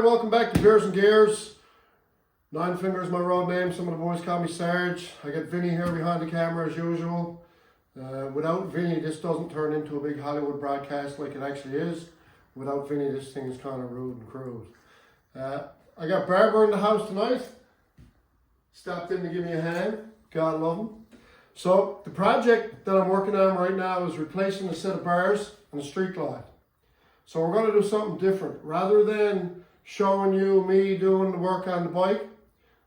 welcome back to Beers and Gears. Nine Fingers my road name, some of the boys call me Sarge. I got Vinny here behind the camera as usual. Without Vinny, this doesn't turn into a big Hollywood broadcast like it actually is. Without Vinny, this thing is kind of rude and crude. I got Barbara in the house tonight. Stopped in to give me a hand. God love him. So the project that I'm working on right now is replacing a set of bars and a street glide. So we're going to do something different. Rather than showing you me doing the work on the bike,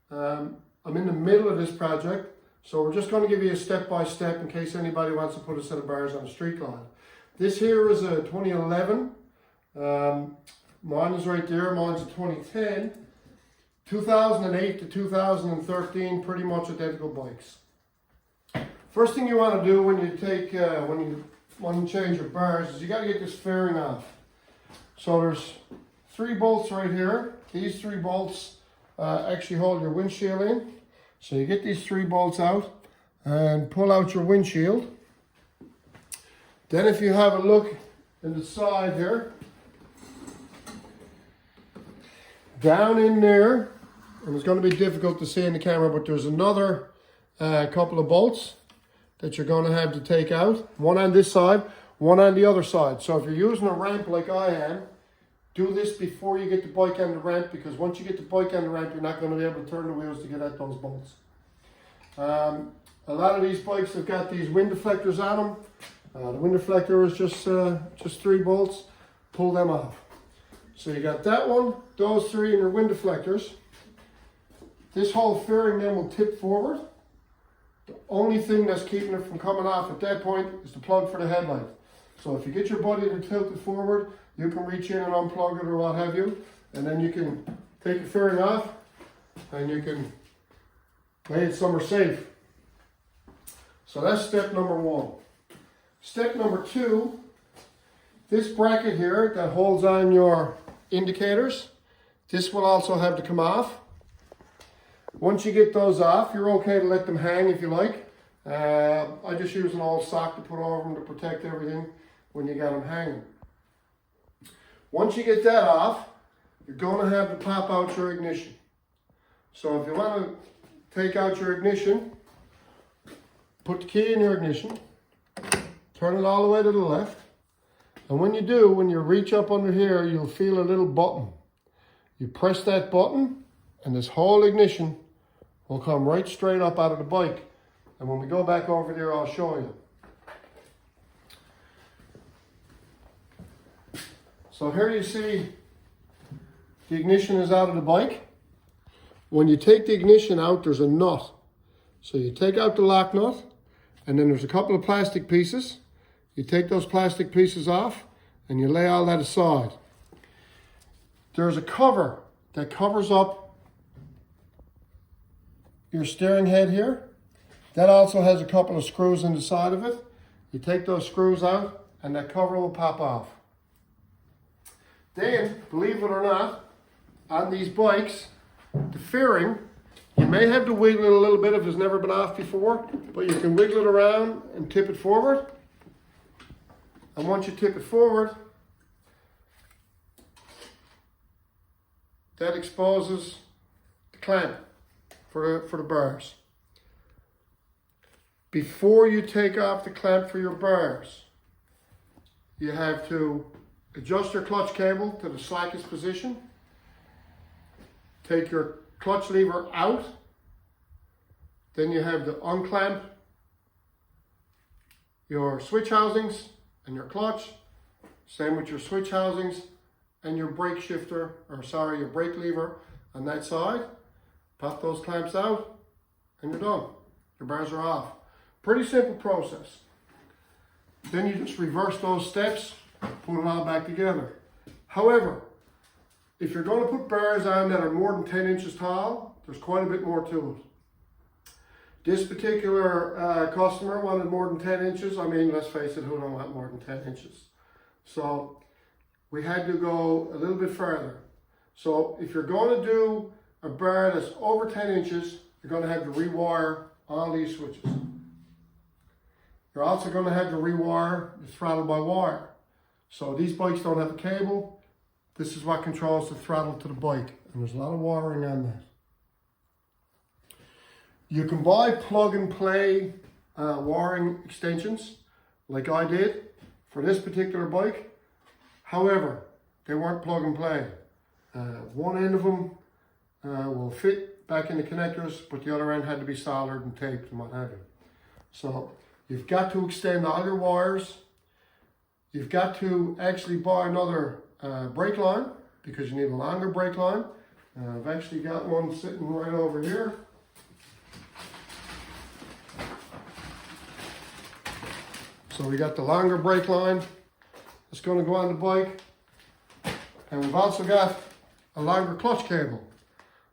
I'm in the middle of this project. So we're just going to give you a step-by-step in case anybody wants to put a set of bars on a street glide. This here is a 2011. Mine is right there. Mine's a 2010. 2008 to 2013, pretty much identical bikes. First thing you want to do when you take, when you change your bars is you got to get this fairing off. So there's 3 bolts right here. These 3 bolts actually hold your windshield in. So you get these 3 bolts out and pull out your windshield. Then if you have a look in the side here, down in there, and it's going to be difficult to see in the camera, but there's another couple of bolts that you're going to have to take out. One on this side, one on the other side. So if you're using a ramp like I am, do this before you get the bike on the ramp, because once you get the bike on the ramp, you're not going to be able to turn the wheels to get at those bolts. A lot of these bikes have got these wind deflectors on them. The wind deflector is just 3 bolts. Pull them off. So you got that one, those 3, and your wind deflectors. This whole fairing then will tip forward. The only thing that's keeping it from coming off at that point is the plug for the headlight. So if you get your buddy to tilt it forward, you can reach in and unplug it or what have you, and then you can take the fairing off and you can lay it somewhere safe. So that's step number 1. Step number 2, this bracket here that holds on your indicators, this will also have to come off. Once you get those off, you're okay to let them hang if you like. I just use an old sock to put over them to protect everything when you got them hanging. Once you get that off, you're going to have to pop out your ignition. So if you want to take out your ignition, put the key in your ignition, turn it all the way to the left, and when you do, when you reach up under here, you'll feel a little button. You press that button, and this whole ignition will come right straight up out of the bike. And when we go back over there, I'll show you. So here you see the ignition is out of the bike. When you take the ignition out, there's a nut. So you take out the lock nut, and then there's a couple of plastic pieces. You take those plastic pieces off, and you lay all that aside. There's a cover that covers up your steering head here. That also has a couple of screws in the side of it. You take those screws out, and that cover will pop off. Then, believe it or not, on these bikes, the fairing, you may have to wiggle it a little bit if it's never been off before, but you can wiggle it around and tip it forward. And once you tip it forward, that exposes the clamp for the bars. Before you take off the clamp for your bars, you have to adjust your clutch cable to the slackest position. Take your clutch lever out. Then you have to unclamp your switch housings and your clutch. Same with your switch housings and your brake shifter, your brake lever on that side. Pop those clamps out and you're done. Your bars are off. Pretty simple process. Then you just reverse those steps, put it all back together. However, if you're going to put bars on that are more than 10 inches tall, there's quite a bit more to it. This particular customer wanted more than 10 inches. I mean, let's face it, who don't want more than 10 inches? So we had to go a little bit further. So if you're going to do a bar that's over 10 inches, you're going to have to rewire all these switches. You're also going to have to rewire the throttle by wire. So these bikes don't have a cable. This is what controls the throttle to the bike, and there's a lot of wiring on that. You can buy plug and play wiring extensions like I did for this particular bike. However, they weren't plug and play. One end of them will fit back in the connectors, but the other end had to be soldered and taped and what have you. So you've got to extend all your wires. You've got to actually buy another brake line because you need a longer brake line. I've actually got one sitting right over here. So we got the longer brake line that's going to go on the bike. And we've also got a longer clutch cable.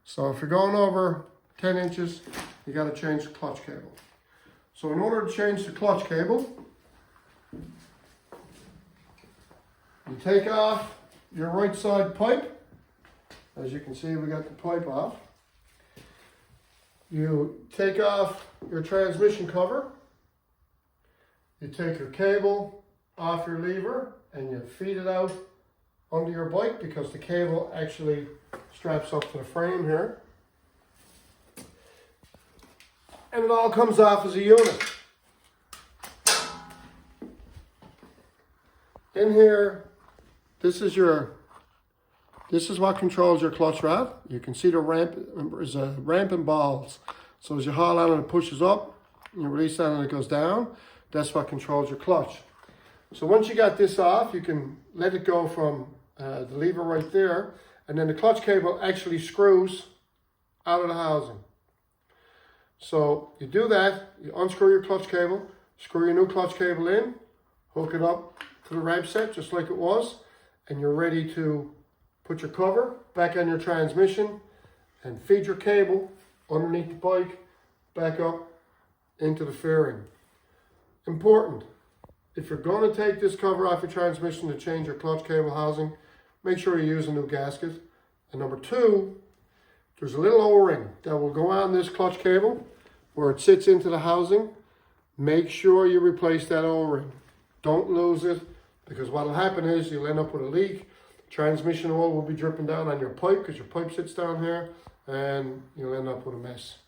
So if you're going over 10 inches, you got to change the clutch cable. So in order to change the clutch cable, you take off your right side pipe. As you can see, we got the pipe off. You take off your transmission cover. You take your cable off your lever and you feed it out under your bike because the cable actually straps up to the frame here. And it all comes off as a unit. In here, this is what controls your clutch rod. You can see the ramp, there's a ramp and balls. So as you haul on it, it pushes up, you release that and it goes down. That's what controls your clutch. So once you got this off, you can let it go from the lever right there, and then the clutch cable actually screws out of the housing. So you do that, you unscrew your clutch cable, screw your new clutch cable in, hook it up to the ramp set just like it was, and you're ready to put your cover back on your transmission and feed your cable underneath the bike back up into the fairing. Important, if you're going to take this cover off your transmission to change your clutch cable housing, make sure you use a new gasket. And number two, there's a little O-ring that will go on this clutch cable where it sits into the housing. Make sure you replace that O-ring. Don't lose it, because what will happen is you'll end up with a leak. Transmission oil will be dripping down on your pipe because your pipe sits down here, and you'll end up with a mess.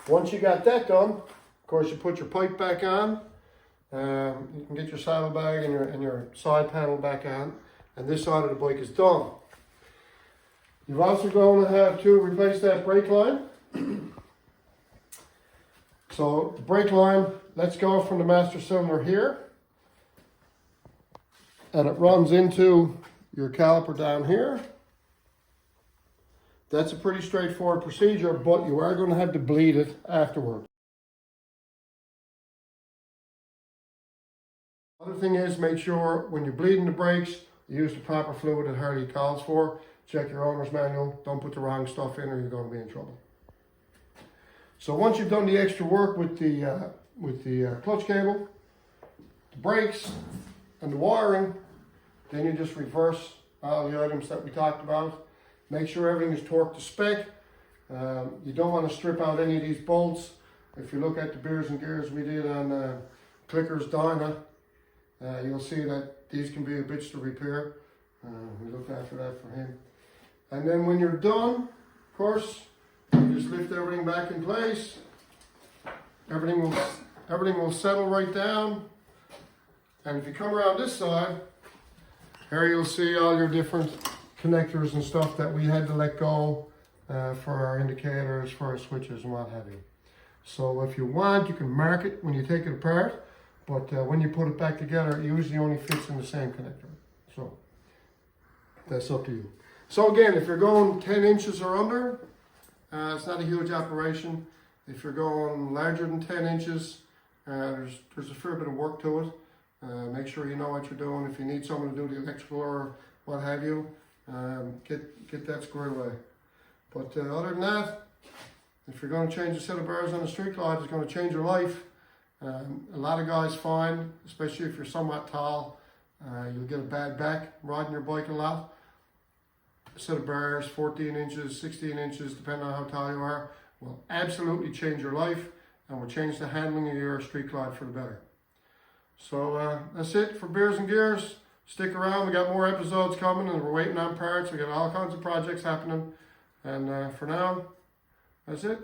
Once you got that done, of course, you put your pipe back on. You can get your saddlebag and your side panel back on, and this side of the bike is done. You're also going to have to replace that brake line. So the brake line, let's go from the master cylinder here, and it runs into your caliper down here. That's a pretty straightforward procedure, but you are going to have to bleed it afterwards. Other thing is, make sure when you're bleeding the brakes, you use the proper fluid that Harley calls for. Check your owner's manual. Don't put the wrong stuff in or you're going to be in trouble. So once you've done the extra work with the clutch cable, the brakes, and the wiring, then you just reverse all the items that we talked about. Make sure everything is torqued to spec. You don't want to strip out any of these bolts. If you look at the beers and gears we did on Clicker's Dyna, you'll see that these can be a bitch to repair. We looked after that for him. And then when you're done, of course, you just lift everything back in place. Everything will settle right down. And if you come around this side, here you'll see all your different connectors and stuff that we had to let go for our indicators, for our switches and what have you. So if you want, you can mark it when you take it apart, but when you put it back together, it usually only fits in the same connector. So that's up to you. So again, if you're going 10 inches or under, it's not a huge operation. If you're going larger than 10 inches, there's a fair bit of work to it. Make sure you know what you're doing. If you need someone to do the electrical or what have you, get that squared away. But other than that, if you're going to change a set of bars on the street glide, it's going to change your life. A lot of guys find, especially if you're somewhat tall, you'll get a bad back riding your bike a lot. A set of bars, 14 inches, 16 inches, depending on how tall you are, will absolutely change your life and will change the handling of your street glide for the better. So that's it for Beers and Gears. stick around. We got more episodes coming and we're waiting on parts. We got all kinds of projects happening. And for now, that's it.